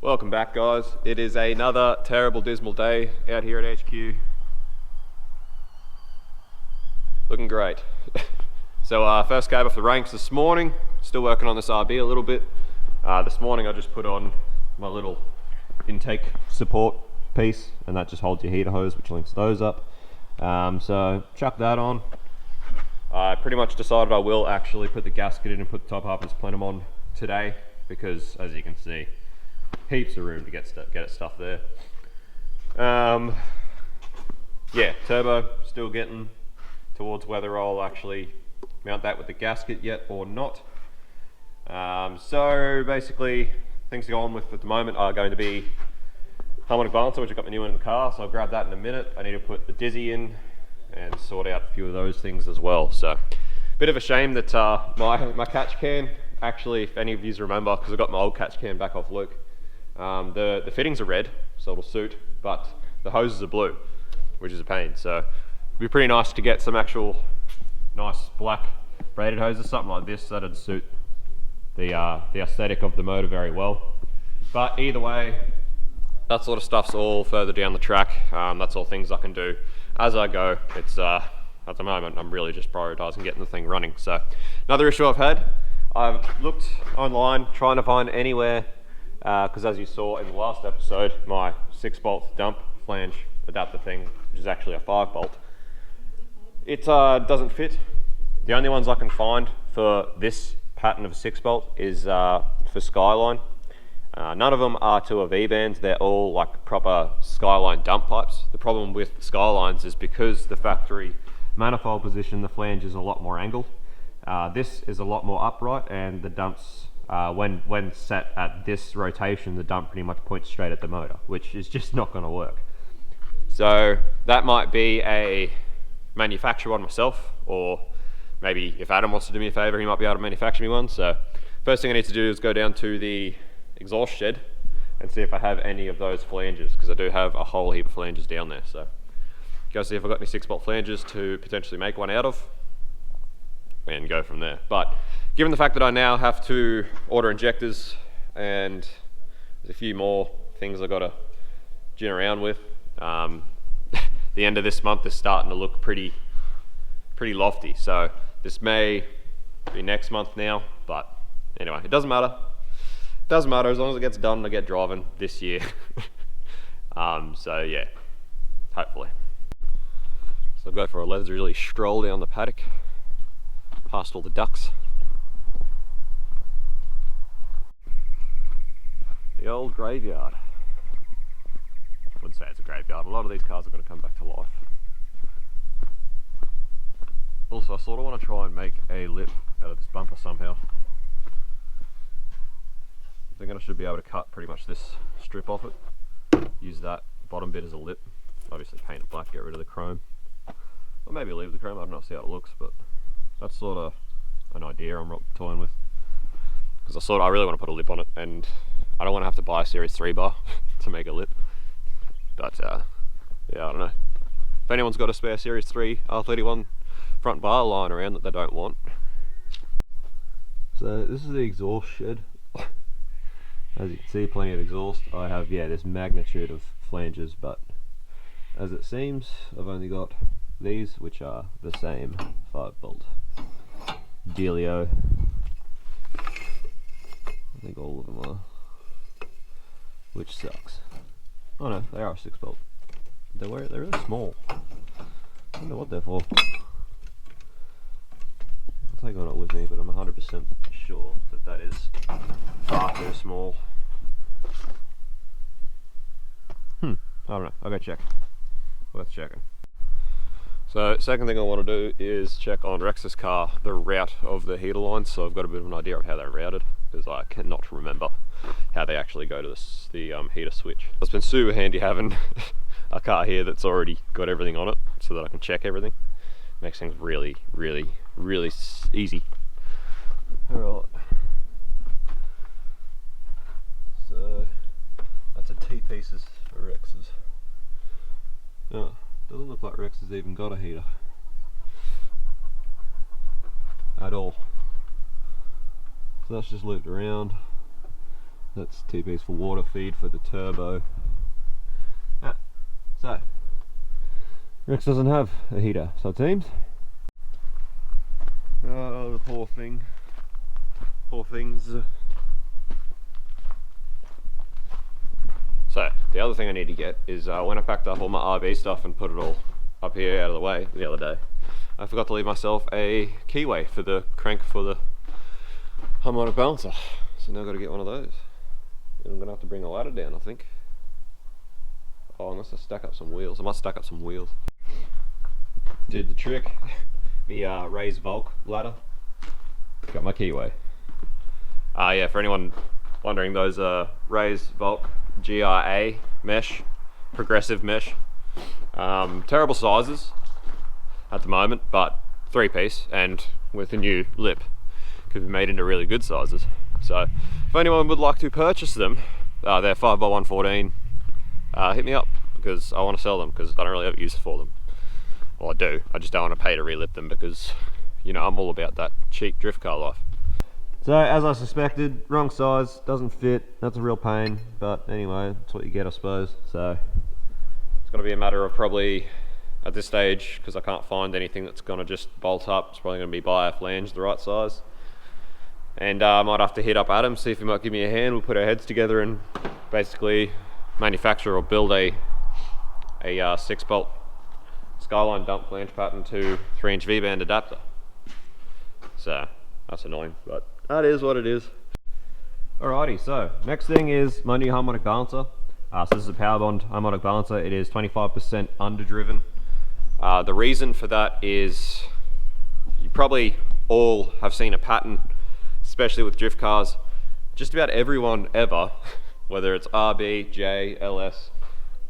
Welcome back, guys. It is another terrible, dismal day out here at HQ. Looking great. So first came off the ranks this morning. Still working on this RB a little bit. This morning I just put on my little intake support piece, and that just holds your heater hose, which links those up. So chuck that on. I pretty much decided I will actually put the gasket in and put the top half and plenum on today, because as you can see, heaps of room to get it stuff there. Yeah, turbo still getting towards whether I'll actually mount that with the gasket yet or not. So basically things going with at the moment are going to be harmonic balancer, which I got my new one in the car, so I'll grab that in a minute. I need to put the dizzy in and sort out a few of those things as well. So bit of a shame that my catch can, actually, if any of you remember, because I got my old catch can back off Luke, the fittings are red, so it'll suit, but the hoses are blue, which is a pain. So it'd be pretty nice to get some actual nice black braided hoses, something like this, that'd suit the aesthetic of the motor very well. But either way, that sort of stuff's all further down the track. That's all things I can do as I go. It's at the moment I'm really just prioritizing getting the thing running. So another issue I've had, I've looked online trying to find anywhere, because as you saw in the last episode, my 6-bolt dump flange adapter thing, which is actually a 5-bolt, it doesn't fit. The only ones I can find for this pattern of 6-bolt is for Skyline. None of them are to a V-band, they're all like proper Skyline dump pipes. The problem with Skylines is because the factory manifold position, the flange is a lot more angled. This is a lot more upright, and the dumps, when set at this rotation, the dump pretty much points straight at the motor, which is just not going to work. So that might be a manufacture one myself, or maybe if Adam wants to do me a favor, he might be able to manufacture me one. So first thing I need to do is go down to the exhaust shed and see if I have any of those flanges, because I do have a whole heap of flanges down there. So go see if I've got any 6-bolt flanges to potentially make one out of, and go from there. But given the fact that I now have to order injectors, and there's a few more things I've got to gin around with, the end of this month is starting to look pretty lofty. So this may be next month now, but anyway, it doesn't matter. It doesn't matter as long as it gets done and I get driving this year. So yeah, hopefully. So I'll go for a leisurely stroll down the paddock, past all the ducks. The old graveyard. I wouldn't say it's a graveyard. A lot of these cars are going to come back to life. Also, I sort of want to try and make a lip out of this bumper somehow. I think I should be able to cut pretty much this strip off it. Use that bottom bit as a lip. Obviously paint it black, get rid of the chrome. Or maybe leave the chrome, I don't know, see how it looks, but that's sort of an idea I'm toying with. Because I really want to put a lip on it, and I don't want to have to buy a Series 3 bar to make a lip. But yeah, I don't know. If anyone's got a spare Series 3 R31 front bar lying around that they don't want. So this is the exhaust shed. As you can see, plenty of exhaust. I have, yeah, this magnitude of flanges, but as it seems, I've only got these, which are the same 5-bolt dealio. I think all of them are, which sucks. Oh no, they are a 6-bolt. They're really small. I don't know what they're for. I'll take one up with me, but I'm 100% sure that that is far too small. I don't know, I'll go check. Worth checking. So second thing I want to do is check on Rex's car the route of the heater lines, so I've got a bit of an idea of how they're routed, because I cannot remember how they actually go to the heater switch. It's been super handy having a car here that's already got everything on it, so that I can check everything. Makes things really easy. Alright, so that's a T-pieces for Rex's. Oh, doesn't look like Rex has even got a heater at all. So that's just looped around. That's TP's for water feed for the turbo. So Rex doesn't have a heater, so it seems. Oh, the poor thing. Poor things. So the other thing I need to get is when I packed up all my RB stuff and put it all up here out of the way the other day, I forgot to leave myself a keyway for the crank for the harmonic balancer. So now I've got to get one of those. And I'm going to have to bring a ladder down, I think. Oh, unless I stack up some wheels. I might stack up some wheels. Did the trick. The raised Volk ladder. Got my keyway. Yeah, for anyone wondering, those raised Volk GRA mesh, progressive mesh. Terrible sizes at the moment, but 3-piece and with a new lip could be made into really good sizes. So if anyone would like to purchase them, they're 5x114, hit me up, because I want to sell them, because I don't really have use for them. Well, I do, I just don't want to pay to relip them, because, you know, I'm all about that cheap drift car life. So as I suspected, wrong size, doesn't fit, that's a real pain, but anyway, that's what you get, I suppose. So it's going to be a matter of probably, at this stage, because I can't find anything that's going to just bolt up, it's probably going to be buy a flange the right size. And I might have to hit up Adam, see if he might give me a hand. We'll put our heads together and basically manufacture or build a 6-bolt Skyline dump flange pattern to 3-inch V-band adapter. So that's annoying, but that is what it is. Alrighty, so next thing is my new harmonic balancer. So this is a power bond harmonic balancer. It is 25% underdriven. The reason for that is you probably all have seen a pattern, especially with drift cars. Just about everyone ever, whether it's RB, J, LS,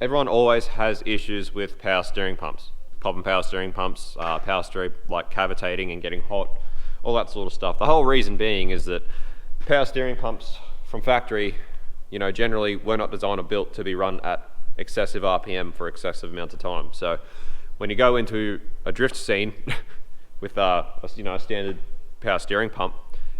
everyone always has issues with power steering pumps. Popping power steering pumps, power steering like cavitating and getting hot, all that sort of stuff. The whole reason being is that power steering pumps from factory, you know, generally were not designed or built to be run at excessive RPM for excessive amounts of time. So when you go into a drift scene with a standard power steering pump,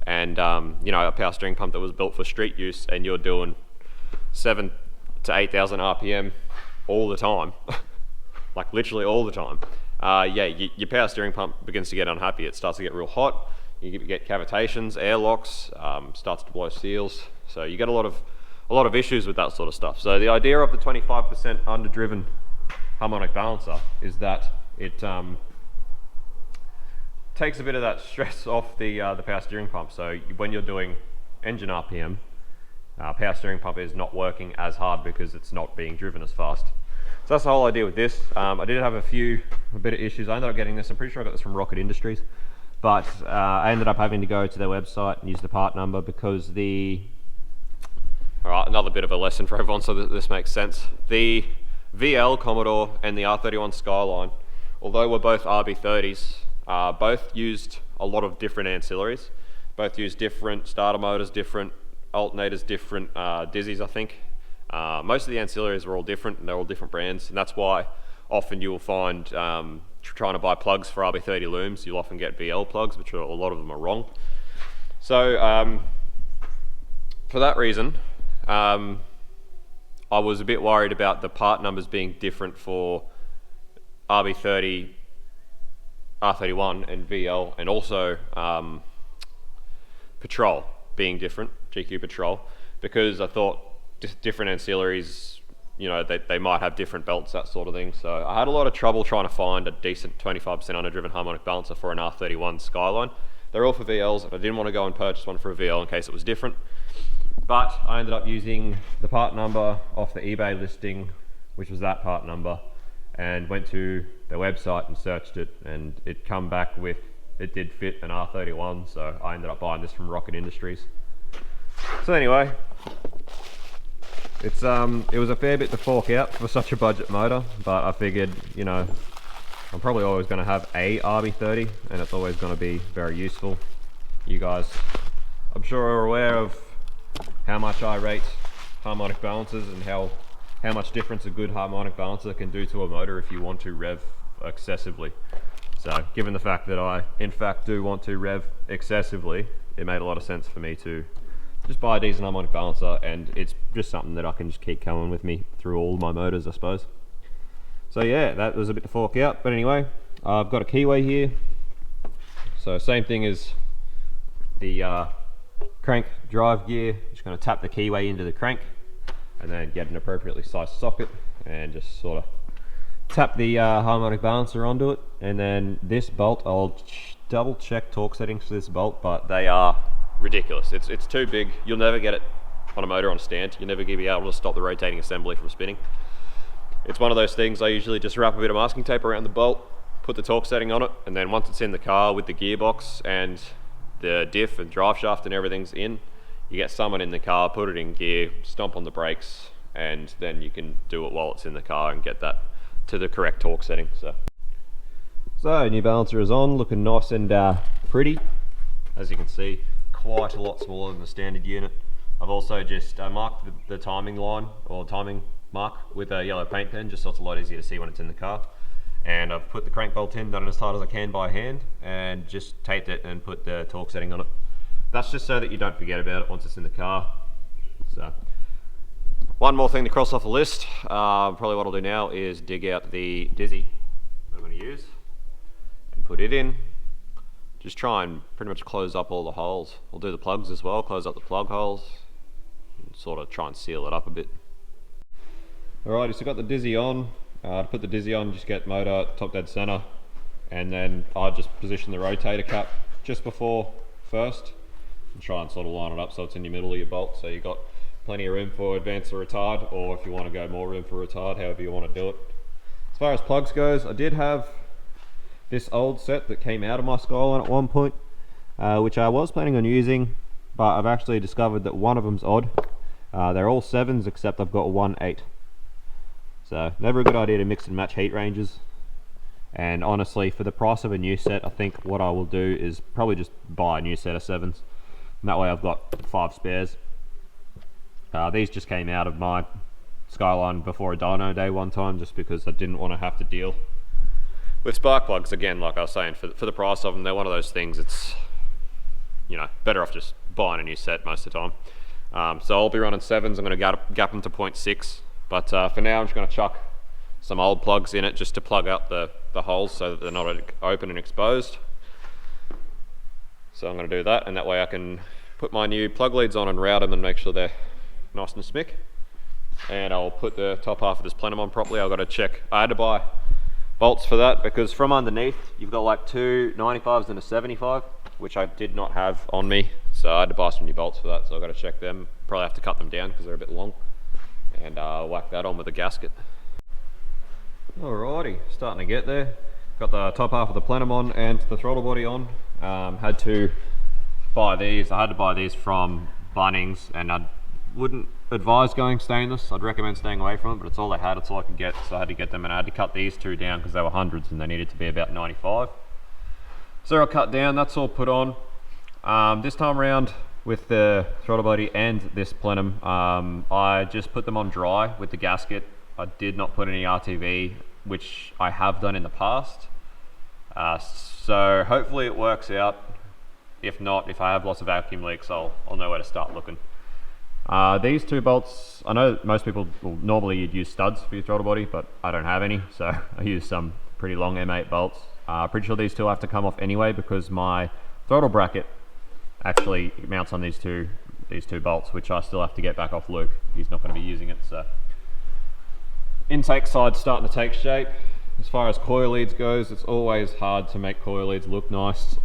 and a power steering pump that was built for street use, and you're doing 7,000 to 8,000 RPM all the time, like literally all the time, your power steering pump begins to get unhappy. It starts to get real hot. You get cavitations, air locks, starts to blow seals. So you get a lot of issues with that sort of stuff. So the idea of the 25% underdriven harmonic balancer is that it takes a bit of that stress off the power steering pump. So when you're doing engine RPM, power steering pump is not working as hard because it's not being driven as fast. So that's the whole idea with this. I did have a bit of issues. I ended up getting this, I'm pretty sure I got this from Rocket Industries, but I ended up having to go to their website and use the part number because alright, another bit of a lesson for everyone so that this makes sense. The VL Commodore and the R31 Skyline, although we're both RB30s, both used a lot of different ancillaries. Both used different starter motors, different alternators, different dizzies, I think. Most of the ancillaries were all different, and they're all different brands, and that's why often you will find trying to buy plugs for RB30 looms, you'll often get VL plugs, which a lot of them are wrong. So for that reason, I was a bit worried about the part numbers being different for RB30, R31 and VL, and also Patrol being different, GQ Patrol, because I thought different ancillaries, you know, they might have different belts, that sort of thing. So I had a lot of trouble trying to find a decent 25% underdriven harmonic balancer for an R31 Skyline. They're all for VLs, and I didn't want to go and purchase one for a VL in case it was different. But I ended up using the part number off the eBay listing, which was that part number, and went to their website and searched it, and it come back with, it did fit an R31, so I ended up buying this from Rocket Industries. So anyway, it was a fair bit to fork out for such a budget motor, but I figured, you know, I'm probably always going to have a RB30, and it's always going to be very useful. You guys, I'm sure, are aware of how much I rate harmonic balancers and how much difference a good harmonic balancer can do to a motor if you want to rev excessively. So given the fact that I in fact do want to rev excessively, it made a lot of sense for me to just buy a decent harmonic balancer, and it's just something that I can just keep coming with me through all my motors, I suppose. So yeah, that was a bit to fork out, but anyway, I've got a keyway here. So same thing as the crank drive gear, just going to tap the keyway into the crank and then get an appropriately sized socket and just sort of tap the harmonic balancer onto it. And then this bolt, I'll double check torque settings for this bolt, but they are ridiculous. It's too big. You'll never get it on a motor on stand. You'll never be able to stop the rotating assembly from spinning. It's one of those things I usually just wrap a bit of masking tape around the bolt, put the torque setting on it, and then once it's in the car with the gearbox and the diff and drive shaft and everything's in, you get someone in the car, put it in gear, stomp on the brakes, and then you can do it while it's in the car and get that to the correct torque setting. So new balancer is on, looking nice and pretty. As you can see, quite a lot smaller than the standard unit. I've also just marked the timing line, or timing mark, with a yellow paint pen, just so it's a lot easier to see when it's in the car. And I've put the crank bolt in, done it as tight as I can by hand, and just taped it and put the torque setting on it. That's just so that you don't forget about it once it's in the car. So, one more thing to cross off the list. Probably what I'll do now is dig out the Dizzy that I'm going to use and put it in. Just try and pretty much close up all the holes. I'll do the plugs as well, close up the plug holes, and sort of try and seal it up a bit. Alrighty, so I've got the Dizzy on. To put the Dizzy on, just get motor top dead center, and then I just position the rotator cap just before first and try and sort of line it up so it's in the middle of your bolt, so you've got plenty of room for advance or retard, or if you want to go more room for retard, however you want to do it. As far as plugs goes, I did have this old set that came out of my Skyline at one point, which I was planning on using, but I've actually discovered that one of them's odd. They're all 7s except I've got one 8. So never a good idea to mix and match heat ranges. And honestly, for the price of a new set, I think what I will do is probably just buy a new set of 7s. And that way I've got 5 spares. These just came out of my Skyline before a dyno day one time, just because I didn't want to have to deal with spark plugs. Again, like I was saying, for the price of them, they're one of those things, it's, you know, better off just buying a new set most of the time. So I'll be running 7s, I'm going to gap them to 0.6. But for now, I'm just going to chuck some old plugs in it just to plug up the holes so that they're not open and exposed. So I'm going to do that, and that way I can put my new plug leads on and route them and make sure they're nice and smick. And I'll put the top half of this plenum on properly. I've got to check. I had to buy bolts for that because from underneath you've got like 2 95s and a 75, which I did not have on me. So I had to buy some new bolts for that. So I've got to check them. Probably have to cut them down because they're a bit long. And whack that on with a gasket. Alrighty, starting to get there. Got the top half of the plenum on and the throttle body on. Had to buy these. I had to buy these from Bunnings, and I wouldn't advise going stainless. I'd recommend staying away from it, but it's all they had, it's all I could get, so I had to get them, and I had to cut these 2 down because they were 100s and they needed to be about 95. So I cut down, that's all put on. This time around, with the throttle body and this plenum, I just put them on dry with the gasket. I did not put any RTV, which I have done in the past. So hopefully it works out. If not, if I have lots of vacuum leaks, I'll know where to start looking. These 2 bolts, I know most people will normally you'd use studs for your throttle body, but I don't have any, so I use some pretty long M8 bolts. Pretty sure these 2 have to come off anyway because my throttle bracket actually mounts on these two bolts, which I still have to get back off Luke. He's not going to be using it. So intake side's starting to take shape. As far as coil leads goes, it's always hard to make coil leads look nice.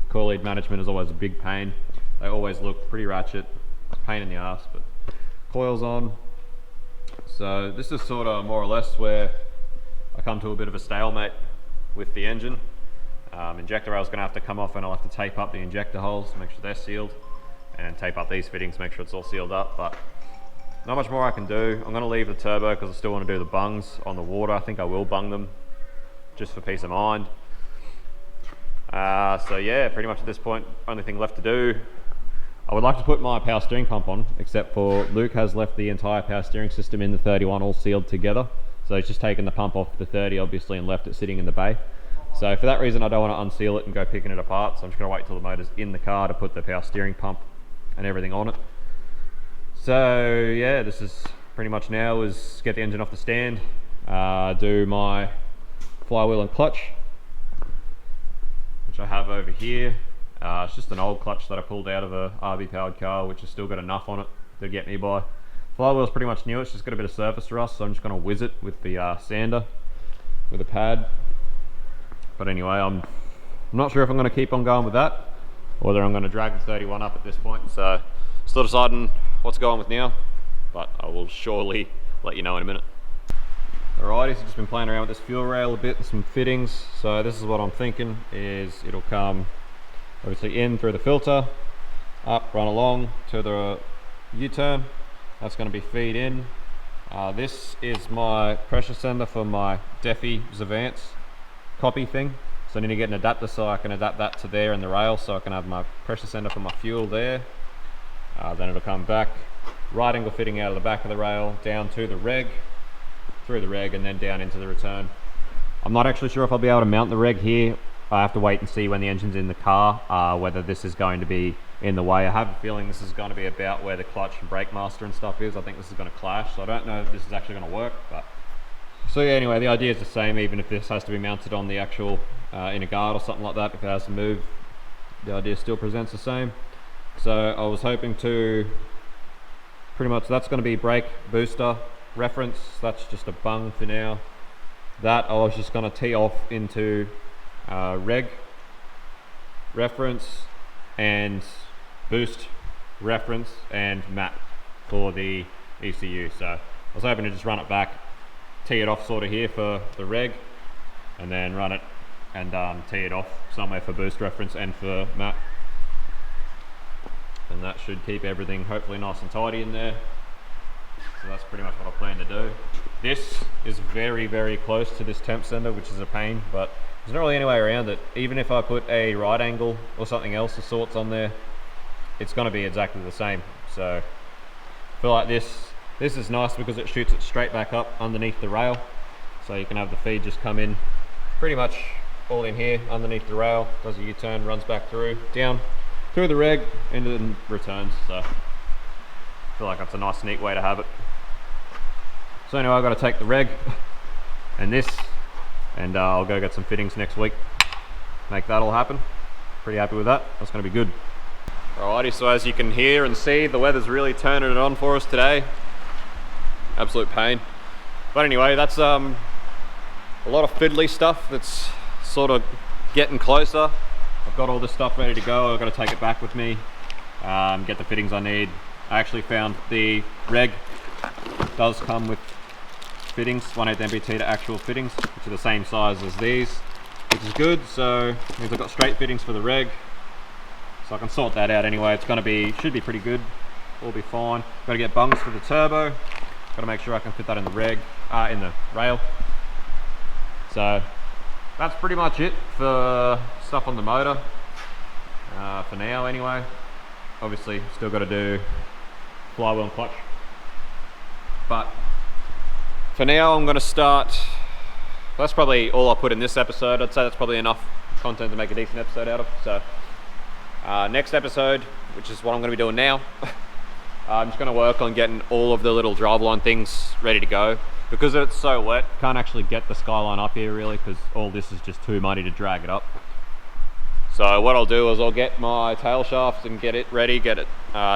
Coil lead management is always a big pain. They always look pretty ratchet, pain in the ass, but coil's on. So this is sort of more or less where I come to a bit of a stalemate with the engine. Injector rail's going to have to come off, and I'll have to tape up the injector holes, make sure they're sealed, and tape up these fittings, make sure it's all sealed up. But not much more I can do. I'm going to leave the turbo because I still want to do the bungs on the water. I think I will bung them just for peace of mind. So yeah, pretty much at this point, only thing left to do. I would like to put my power steering pump on, except for Luke has left the entire power steering system in the 31 all sealed together. So he's just taken the pump off the 30 obviously and left it sitting in the bay. So for that reason I don't want to unseal it and go picking it apart, so I'm just going to wait till the motor's in the car to put the power steering pump and everything on it. So yeah, this is pretty much now is get the engine off the stand, do my flywheel and clutch, which I have over here. It's just an old clutch that I pulled out of a RB powered car, which has still got enough on it to get me by. Flywheel's pretty much new, it's just got a bit of surface rust, so I'm just going to whiz it with the sander, with a pad. But anyway, I'm not sure if I'm going to keep on going with that, or whether I'm going to drag the 31 up at this point, so still deciding what's going with now, but I will surely let you know in a minute. Alrighty, so just been playing around with this fuel rail a bit and some fittings. So this is what I'm thinking, is it'll come obviously in through the filter, up, run along to the U-turn. That's going to be feed in. This is my pressure sender for my Defi Zavance copy thing. So I need to get an adapter so I can adapt that to there in the rail, so I can have my pressure sender for my fuel there. Then it'll come back, right angle fitting out of the back of the rail, down to the reg, through the reg, and then down into the return. I'm not actually sure if I'll be able to mount the reg here. I have to wait and see when the engine's in the car, whether this is going to be in the way. I have a feeling this is going to be about where the clutch and brake master and stuff is. I think this is going to clash, so I don't know if this is actually going to work. But so yeah, anyway, the idea is the same, even if this has to be mounted on the actual inner guard or something like that. If it has to move, the idea still presents the same. So I was hoping to pretty much, that's going to be brake booster reference. That's just a bung for now. That I was just going to tee off into reg reference and boost reference and map for the ECU. So I was hoping to just run it back, tee it off sort of here for the reg, and then run it and tee it off somewhere for boost reference and for map. And that should keep everything hopefully nice and tidy in there. So that's pretty much what I plan to do. This is very, very close to this temp sender, which is a pain, but there's not really any way around it. Even if I put a right angle or something else of sorts on there, it's going to be exactly the same. So I feel like this is nice because it shoots it straight back up underneath the rail. So you can have the feed just come in pretty much all in here underneath the rail, does a U-turn, runs back through, down, through the reg, into the returns. So I feel like that's a nice neat way to have it. So anyway, I've got to take the reg and this, and I'll go get some fittings next week, make that all happen. Pretty happy with that, that's going to be good. Alrighty, so as you can hear and see, the weather's really turning it on for us today. Absolute pain. But anyway, that's a lot of fiddly stuff that's sort of getting closer. I've got all this stuff ready to go. I've got to take it back with me, get the fittings I need. I actually found the reg does come with fittings, 1/8 MBT to actual fittings, which are the same size as these, which is good. So it means I've got straight fittings for the reg, so I can sort that out anyway. It's going to be, should be pretty good, all be fine. Got to get bungs for the turbo, got to make sure I can fit that in the reg, in the rail. So that's pretty much it for stuff on the motor, for now anyway. Obviously still got to do flywheel and clutch, but for now I'm going to start. That's probably all I'll put in this episode. I'd say that's probably enough content to make a decent episode out of. So next episode, which is what I'm going to be doing now, I'm just going to work on getting all of the little driveline things ready to go. Because it's so wet, can't actually get the Skyline up here really, because all this is just too muddy to drag it up. So what I'll do is I'll get my tail shaft and get it ready, get it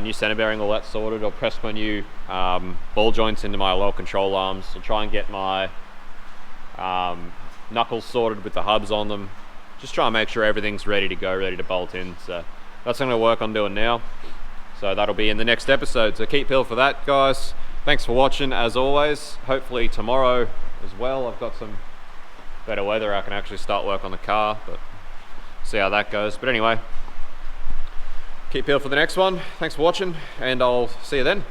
new center bearing, all that sorted. I'll press my new ball joints into my lower control arms. I'll try and get my knuckles sorted with the hubs on them. Just try and make sure everything's ready to go, ready to bolt in. So that's what I'm going to work on doing now. So that'll be in the next episode. So keep peeled for that, guys. Thanks for watching as always. Hopefully tomorrow as well, I've got some better weather. I can actually start work on the car, but see how that goes. But anyway, keep peeled for the next one. Thanks for watching, and I'll see you then.